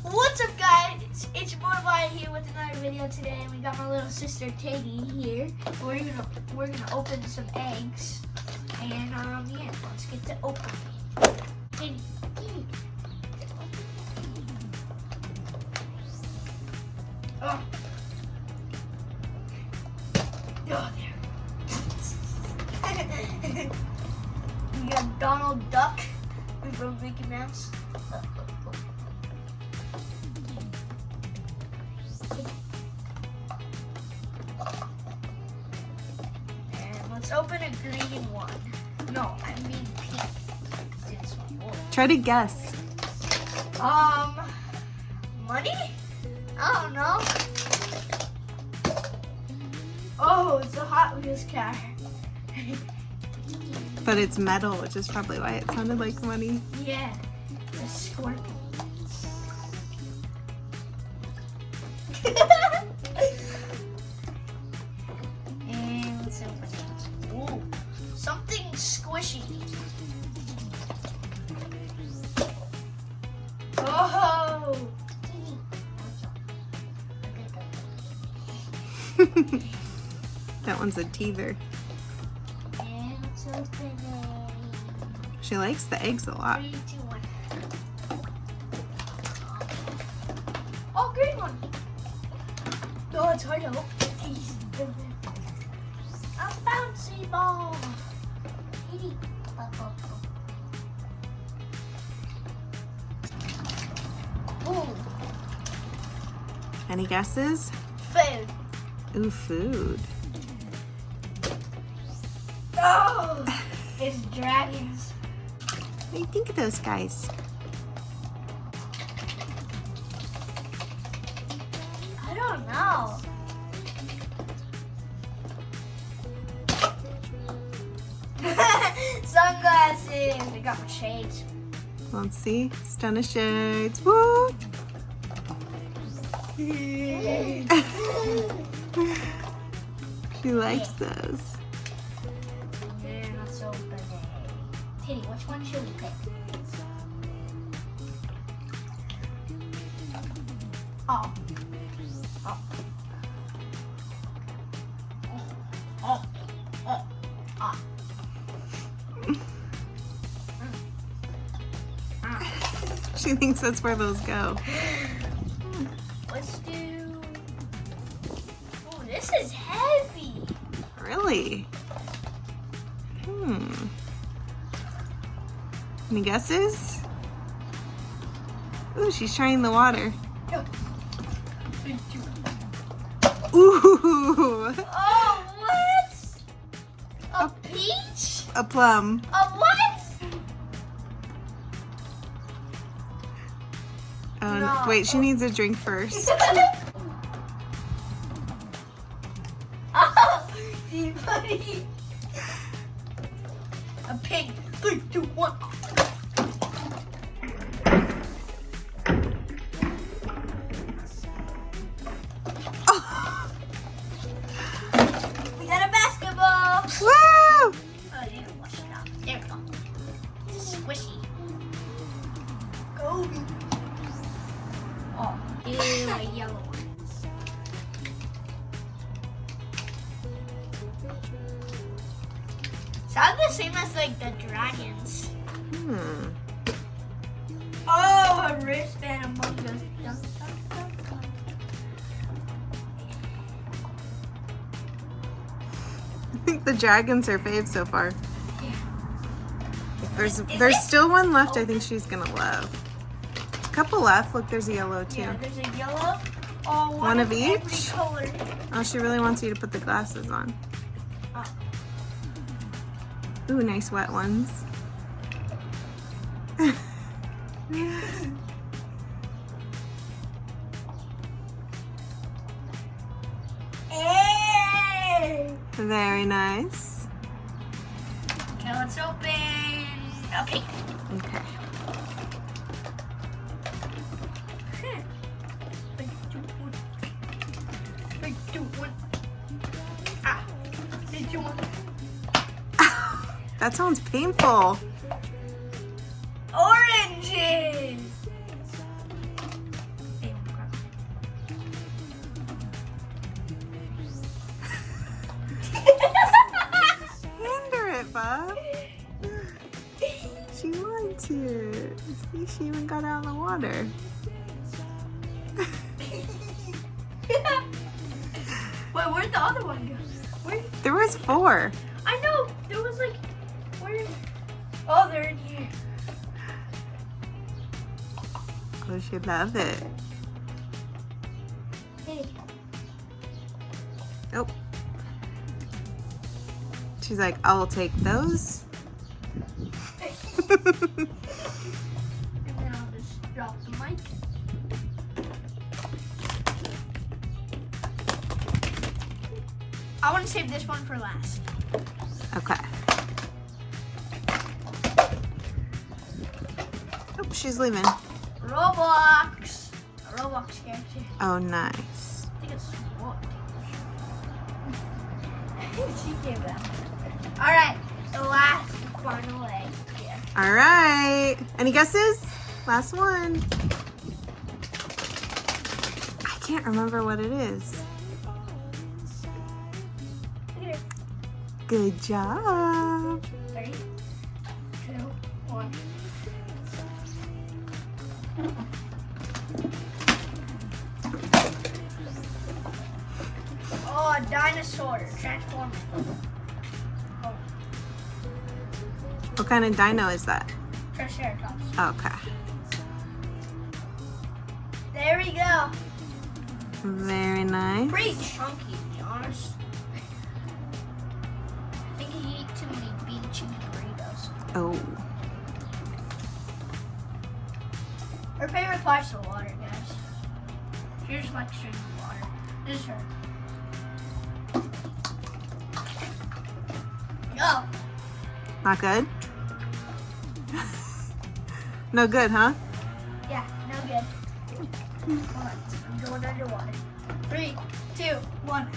What's up, guys? It's your boy Wyatt here with another video today. We got my little sister Katie here. We're gonna open some eggs, and yeah, let's get to opening. Katie. Oh, there. We got Donald Duck from Mickey Mouse. And let's open a green one. No, I mean pink. This one. Try to guess. Money? I don't know. Oh, it's a Hot Wheels car. But it's metal, which is probably why it sounded like money. Yeah, it's a scorpion. And let's open it. Ooh, something squishy. Oh! That one's a teether. And let's open it. She likes the eggs a lot. 3, 2, 1. Oh, green one. Oh, it's hard to open. A bouncy ball. Ooh, Any guesses? food. Ooh, food. Oh, it's dragons. What do you think of those guys? I don't know. Sunglasses. I got my shades. Let's see. Stunner shades. Woo! She likes those. And let's open it. Titty, which one should we pick? Oh. Oh. Oh. Oh. Ah. She thinks that's where those go. Let's do. Oh, this is heavy. Really? Any guesses? Ooh, she's trying the water. Ooh! Oh, what? A peach? A plum. A what? Oh, No. wait, she needs a drink first. Oh, you buddy. A pig. 3, 2, 1. We got a basketball. Woo! Oh, I didn't wash it out. There we go. It's squishy. Go. Oh, ew, a yellow one. Sounds the same as like the dragons. Oh, a wristband among us. I think the dragon's her fave so far. Is There's it? still one left I think she's gonna love. A couple left. Look, there's a yellow too. Yeah, there's a yellow. Oh, One of every each? color. Oh, she really wants you to put the glasses on. Oh. Ooh, nice wet ones. Hey! Very nice. Okay, let's open. Okay. Okay. That sounds painful. Oranges. See, she even got out of the water. Wait, where'd the other one go? Where? There was 4. I know. There was like, where? Oh, they're in here. Oh, she loved it. Hey. Oh. She's like, I will take those. And then I'll just drop the mic. I want to save this one for last. Okay. Oh, she's leaving. Roblox. A Roblox character. Oh, nice. I think it's what? She came back. All right, the last final egg here. All right. Any guesses? Last one. I can't remember what it is. Look at it. Good job. 3, 2, 1. Oh, a dinosaur transforming. Oh, What kind of dino is that? Triceratops. Okay. There we go. Very nice. Pretty chunky, to be honest. I think he ate too many bean chicken burritos. Oh. Her favorite part's the water, guys. She just likes drinking water. This is her. Go. Not good? No good, huh? Yeah, no good. Come on, I'm going underwater. 3, 2, 1.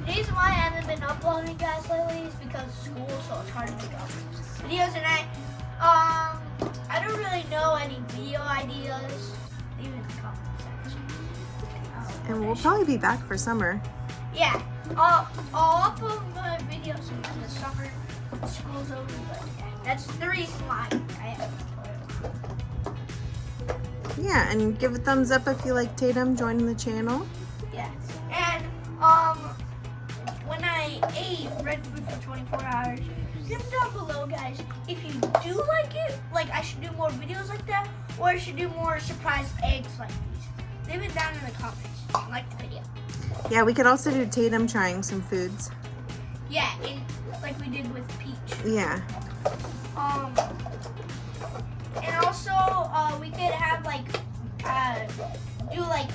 The reason why I haven't been uploading, guys, lately is because of school, so it's hard to make up videos. And I don't really know any video ideas. Leave it in the comment section. And we'll probably be back for summer. Yeah, I'll upload my videos in the summer. School's over, but yeah, that's the reason why I haven't uploaded. Yeah, and give a thumbs up if you like Tatum joining the channel. Yeah, and when I ate red food for 24 hours, give them down below, guys. If you do like it, like I should do more videos like that, or I should do more surprise eggs like these. Leave it down in the comments. Like the video. Yeah, we could also do Tatum trying some foods. Yeah, like we did with Peach. Yeah. And also, we could have like, do like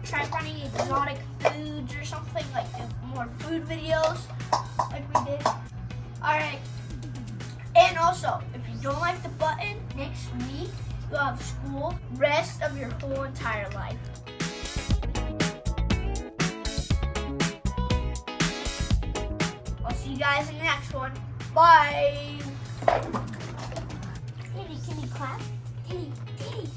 try finding exotic foods or something, like do more food videos, like we did. All right. And also, if you don't like the button, next week you'll have school rest of your whole entire life. I'll see you guys in the next one. Bye. Diddy, can you clap? Diddy, Diddy.